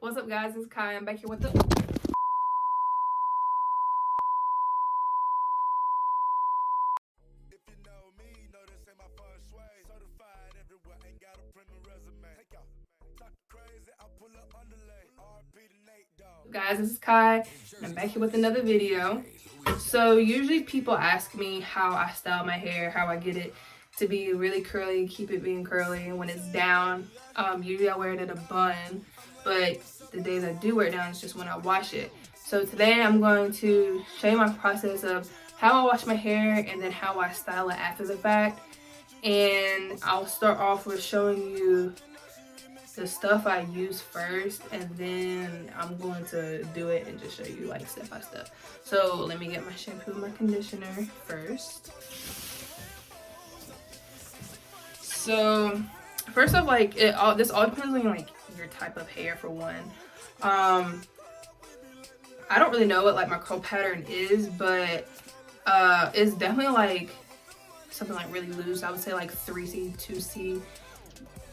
What's up, guys? It's Kai. I'm back here with the guys, this is Kai, and I'm back here with another video. So usually people ask me how I style my hair, how I get it to be really curly, keep it being curly, and when it's down, usually I wear it in a bun, but the days I do wear it down is just when I wash it. So today I'm going to show you my process of how I wash my hair and then how I style it after the fact. And I'll start off with showing you the stuff I use first, and then I'm going to do it and just show you like step by step. So let me get my shampoo and my conditioner first. So first off, like this all depends on like your type of hair for one. I don't really know what like my curl pattern is, but it's definitely like something like really loose. I would say like 3C, 2C,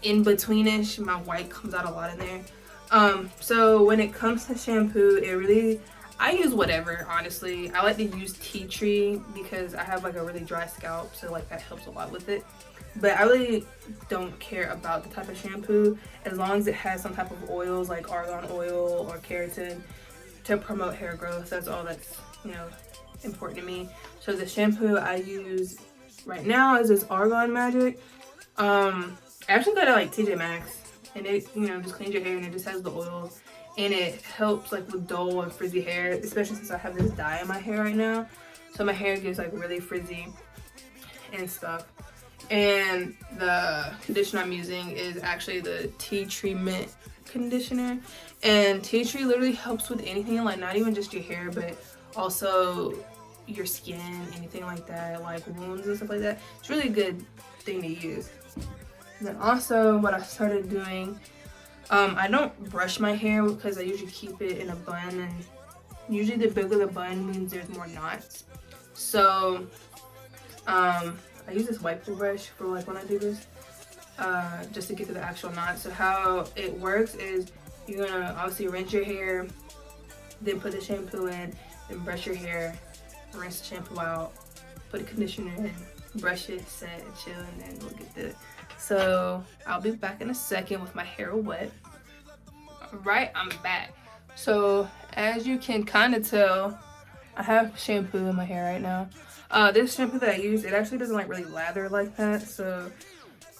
in betweenish. My white comes out a lot in there. So when it comes to shampoo, I use whatever, honestly. I like to use tea tree because I have like a really dry scalp, so like that helps a lot with it. But I really don't care about the type of shampoo as long as it has some type of oils like argan oil or keratin to promote hair growth. That's all that's, you know, important to me. So the shampoo I use right now is this Argan Magic. I actually got it like TJ Maxx, and it, you know, just cleans your hair and it just has the oils, and it helps like with dull and frizzy hair, especially since I have this dye in my hair right now. So my hair gets like really frizzy and stuff. And the conditioner I'm using is actually the tea tree mint conditioner, and tea tree literally helps with anything, like not even just your hair but also your skin, anything like that, like wounds and stuff like that. It's really a good thing to use. And then also what I started doing, I don't brush my hair because I usually keep it in a bun, and usually the bigger the bun means there's more knots. So I use this wipe brush for like when I do this, just to get to the actual knot. So how it works is you're gonna obviously rinse your hair, then put the shampoo in, then brush your hair, rinse the shampoo out, put the conditioner in, brush it, set, and chill, and then we'll get the. So I'll be back in a second with my hair wet. Alright, I'm back. So as you can kind of tell, I have shampoo in my hair right now. This shampoo that I use, it actually doesn't like really lather like that. So,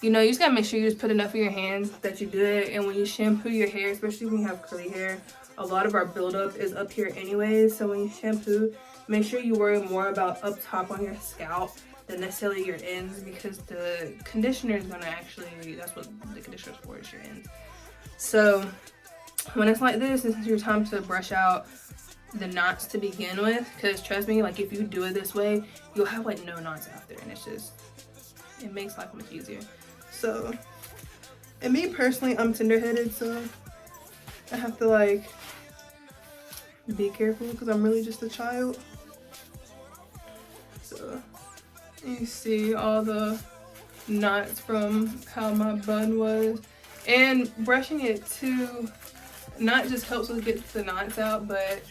you know, you just gotta make sure you just put enough in your hands that you do it. And when you shampoo your hair, especially when you have curly hair, a lot of our buildup is up here anyways. So when you shampoo, make sure you worry more about up top on your scalp than necessarily your ends, because the conditioner is gonna actually, that's what the conditioner is for, is your ends. So when it's like this, this is your time to brush out the knots to begin with, because trust me, like if you do it this way, you'll have like no knots after, and it's just, it makes life much easier. So, and me personally, I'm tender-headed, so I have to like be careful because I'm really just a child. So you see all the knots from how my bun was, and brushing it too not just helps with get the knots out, but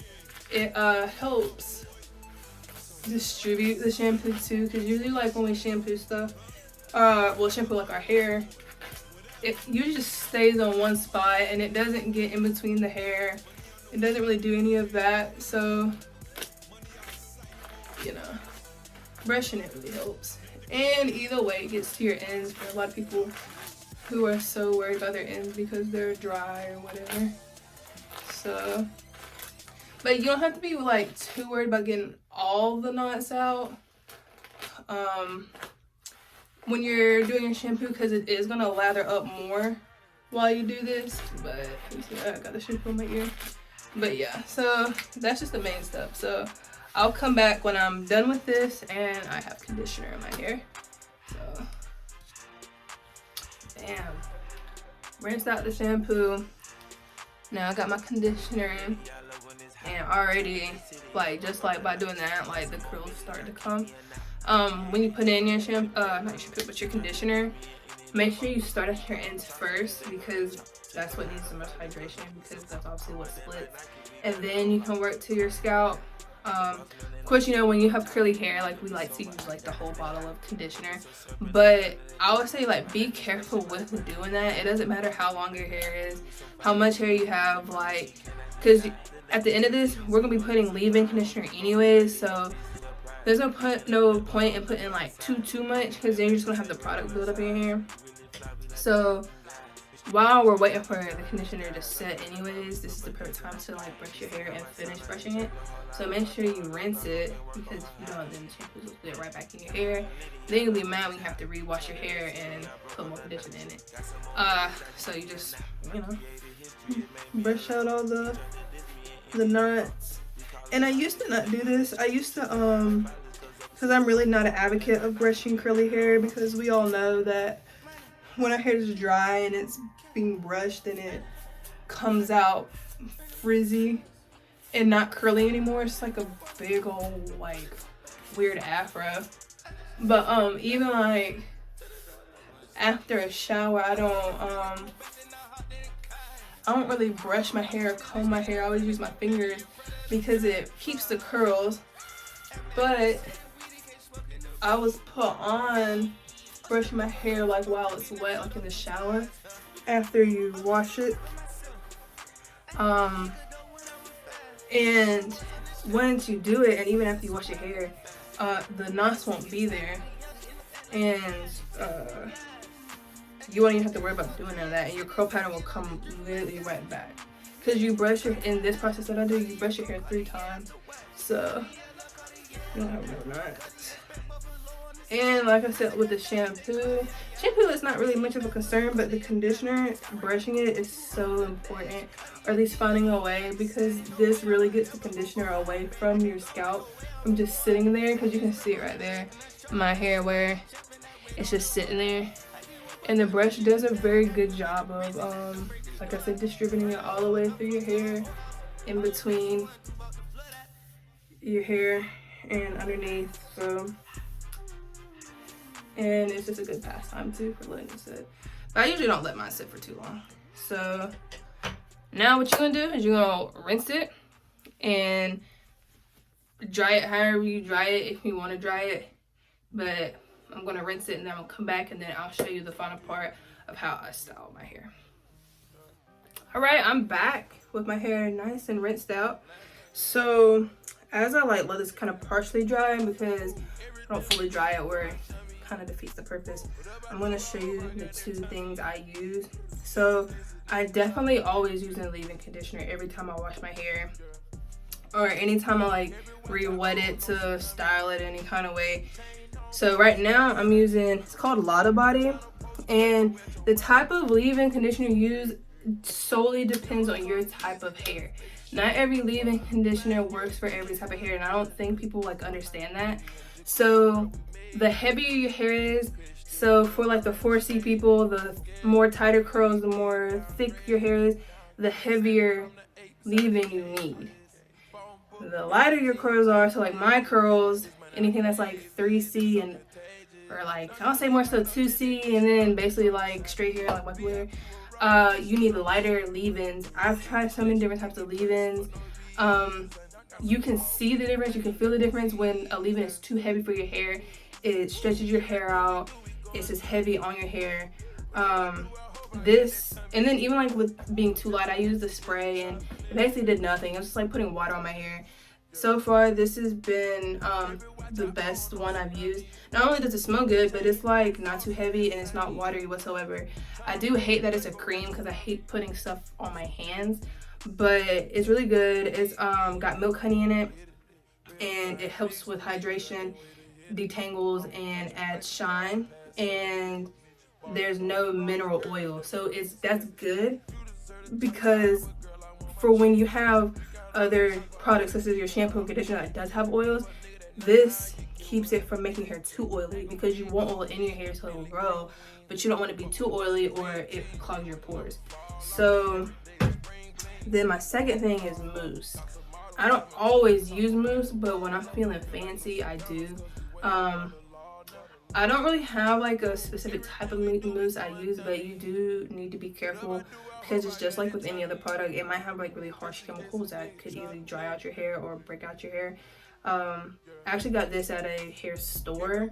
it helps distribute the shampoo too, because usually like when we shampoo stuff, shampoo like our hair, it usually just stays on one spot and it doesn't get in between the hair. It doesn't really do any of that. So, you know, brushing it really helps. And either way, it gets to your ends for a lot of people who are so worried about their ends because they're dry or whatever. So, but you don't have to be like too worried about getting all the knots out when you're doing your shampoo, because it is gonna lather up more while you do this. But you see, I got the shampoo in my ear. But yeah, so that's just the main stuff. So I'll come back when I'm done with this and I have conditioner in my hair. So, bam, rinsed out the shampoo. Now I got my conditioner in, and already, like, just like by doing that, like the curls start to come. When you put in your shampoo, not your shampoo, but your conditioner, make sure you start at your ends first, because That's what needs the most hydration, because that's obviously what splits. And then you can work to your scalp. Of course, you know, when you have curly hair, like, we like to use like the whole bottle of conditioner, but I would say like be careful with doing that. It doesn't matter how long your hair is, how much hair you have, like, because at the end of this, we're gonna be putting leave-in conditioner anyways, so there's no point in putting like too much, because then you're just gonna have the product build up in your hair. So while we're waiting for the conditioner to set anyways, this is the perfect time to like brush your hair and finish brushing it. So make sure you rinse it, because if you don't, then the shampoo will get right back in your hair. Then you'll be mad when you have to rewash your hair and put more conditioner in it. So you just, you know, brush out all the knots. And I used to not do this. I used to because I'm really not an advocate of brushing curly hair, because we all know that when our hair is dry and it's being brushed, then it comes out frizzy and not curly anymore. It's like a big old like weird afro. But even like after a shower, I don't really brush my hair, comb my hair. I always use my fingers because it keeps the curls. But I was put on brushing my hair like while it's wet, like in the shower after you wash it. And once you do it, and even after you wash your hair, the knots won't be there, and you won't even have to worry about doing none of that, and your curl pattern will come literally right back. Because you brush your, in this process that I do, you brush your hair 3 times, so you don't have no knots. And like I said, with the shampoo is not really much of a concern, but the conditioner, brushing it is so important, or at least finding a way, because this really gets the conditioner away from your scalp, from just sitting there, because you can see it right there, my hair where it's just sitting there. And the brush does a very good job of, like I said, distributing it all the way through your hair, in between your hair and underneath. So, and it's just a good pastime too for letting it sit. But I usually don't let mine sit for too long. So now what you're gonna do is you're gonna rinse it and dry it however you dry it, if you want to dry it. But I'm gonna rinse it and then I'll come back and then I'll show you the final part of how I style my hair. Alright, I'm back with my hair nice and rinsed out. So as I like let this kind of partially dry, because I don't fully dry it where it kind of defeats the purpose, I'm going to show you the 2 things I use. So I definitely always use a leave-in conditioner every time I wash my hair, or anytime I like re-wet it to style it any kind of way. So right now I'm using, it's called Lotta body, and the type of leave-in conditioner you use solely depends on your type of hair. Not every leave-in conditioner works for every type of hair, and I don't think people like understand that. So the heavier your hair is, so for like the 4C people, the more tighter curls, the more thick your hair is, the heavier leave-in you need. The lighter your curls are, so like my curls, anything that's like 3C and, or like, I'll say more so 2C, and then basically like straight hair, like white hair, you need the lighter leave-ins. I've tried so many different types of leave-ins. You can see the difference, you can feel the difference when a leave-in is too heavy for your hair. It stretches your hair out, it's just heavy on your hair. This, and then even like with being too light, I used the spray and it basically did nothing. It was just like putting water on my hair. So far, this has been the best one I've used. Not only does it smell good, but it's like not too heavy and it's not watery whatsoever. I do hate that it's a cream, because I hate putting stuff on my hands, but it's really good. It's got milk honey in it, and it helps with hydration, detangles, and adds shine, and there's no mineral oil, so that's good, because for when you have other products such as your shampoo and conditioner that does have oils, this keeps it from making hair too oily, because you want oil in your hair so it will grow, but you don't want it to be too oily or it clogs your pores. So then my second thing is mousse. I don't always use mousse, but when I'm feeling fancy, I do. I don't really have like a specific type of mousse I use, but you do need to be careful because it's just like with any other product. It might have like really harsh chemicals that could either dry out your hair or break out your hair. I actually got this at a hair store.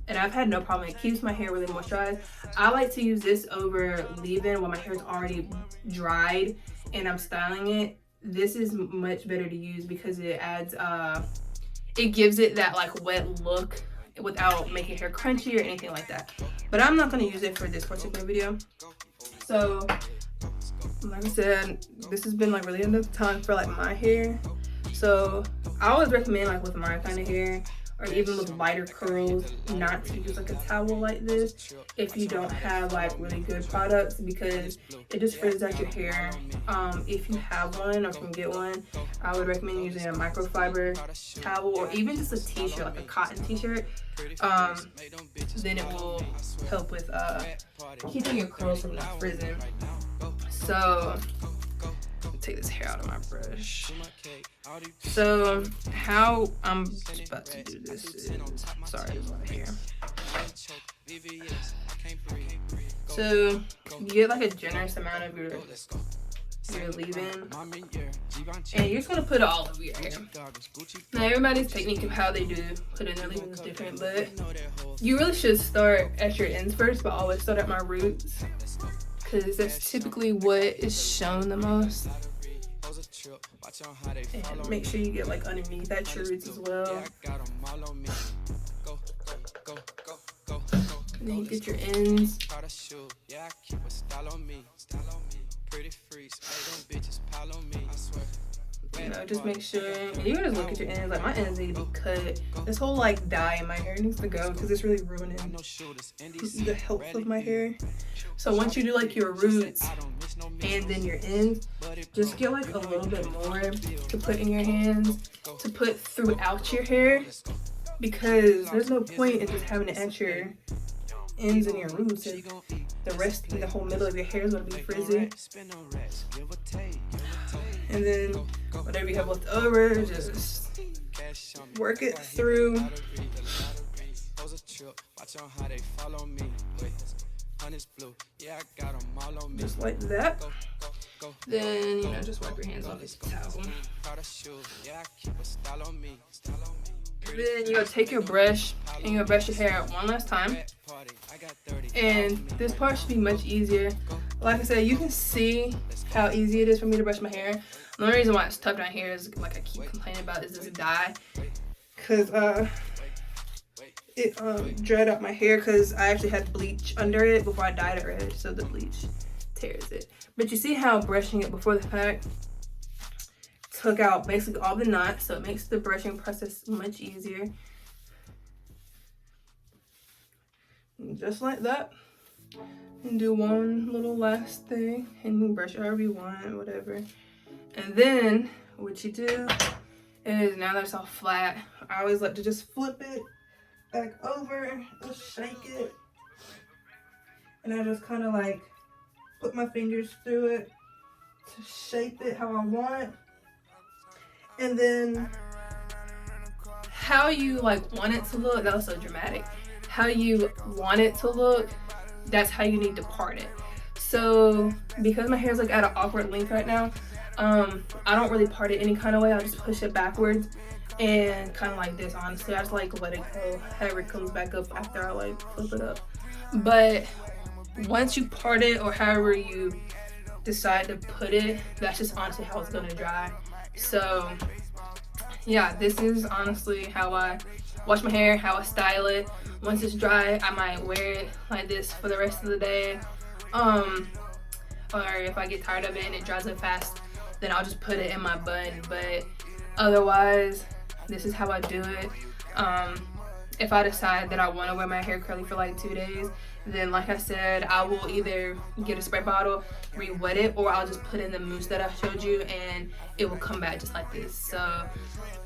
And I've had no problem. It keeps my hair really moisturized. I like to use this over leave-in when my hair is already dried and I'm styling it. This is much better to use because it adds, it gives it that like wet look without making hair crunchy or anything like that. But I'm not going to use it for this particular video. So, like I said, this has been like really enough time for like my hair. So, I always recommend like with my kind of hair, or even with lighter curls, not to use like a towel like this if you don't have like really good products, because it just frizzes out your hair. If you have one or can get one, I would recommend using a microfiber towel or even just a t-shirt, like a cotton t-shirt. Then it will help with keeping your curls from not frizzing. So take this hair out of my brush. So how I'm about to do this is, sorry, there's a lot of hair. So you get like a generous amount of your leave-in, and you're just gonna put it all over your hair. Now everybody's technique of how they do put in their leave-in is different, but you really should start at your ends first, but always start at my roots, because that's typically what is shown the most. And make sure you get like underneath at your roots as well. And then you get your ends. You know, just make sure, and you can just look at your ends. Like my ends need to be cut. This whole like dye in my hair needs to go because it's really ruining the health of my hair. So once you do like your roots and then your ends, just get like a little bit more to put in your hands, to put throughout your hair, because there's no point in just having it at your ends and your roots if the rest, the whole middle of your hair is going to be frizzy. And then whatever you have left over, just work it through. Just like that. Then, you know, just wipe your hands off this towel. Then you'll take your brush and you'll brush your hair one last time. And this part should be much easier. Like I said, you can see how easy it is for me to brush my hair. The only reason why it's tough down here is, like I keep complaining about, is this dye. Because it dried out my hair because I actually had bleach under it before I dyed it red, so the bleach tears it. But you see how brushing it before the fact took out basically all the knots, so it makes the brushing process much easier. And just like that. And do one little last thing, and you brush it however you want, whatever. And then what you do is, now that it's all flat, I always like to just flip it back over, just shake it, and I just kind of like put my fingers through it to shape it how I want. And then how you like want it to look, that was so dramatic, how you want it to look, that's how you need to part it. So because my hair is like at an awkward length right now, I don't really part it any kind of way. I'll just push it backwards and kind of like this. Honestly, I just like let it go however it comes back up after I like flip it up. But once you part it, or however you decide to put it, that's just honestly how it's gonna dry. So yeah, this is honestly how I wash my hair, how I style it. Once it's dry, I might wear it like this for the rest of the day. Or if I get tired of it and it dries up fast, then I'll just put it in my bun. But otherwise, this is how I do it. If I decide that I want to wear my hair curly for like 2 days, then like I said, I will either get a spray bottle, re-wet it, or I'll just put in the mousse that I showed you and it will come back just like this. So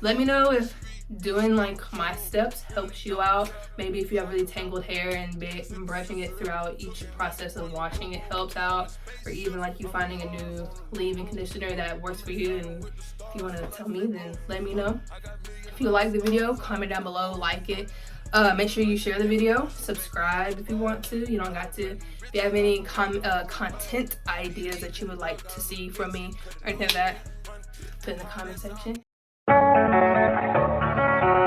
let me know if doing like my steps helps you out. Maybe if you have really tangled hair and brushing it throughout each process of washing it helps out, or even like you finding a new leave-in conditioner that works for you. And if you want to tell me, then let me know. If you like the video, comment down below, like it, Make sure you share the video, subscribe if you want to. You don't got to. If you have any content ideas that you would like to see from me or anything like that, put in the comment section.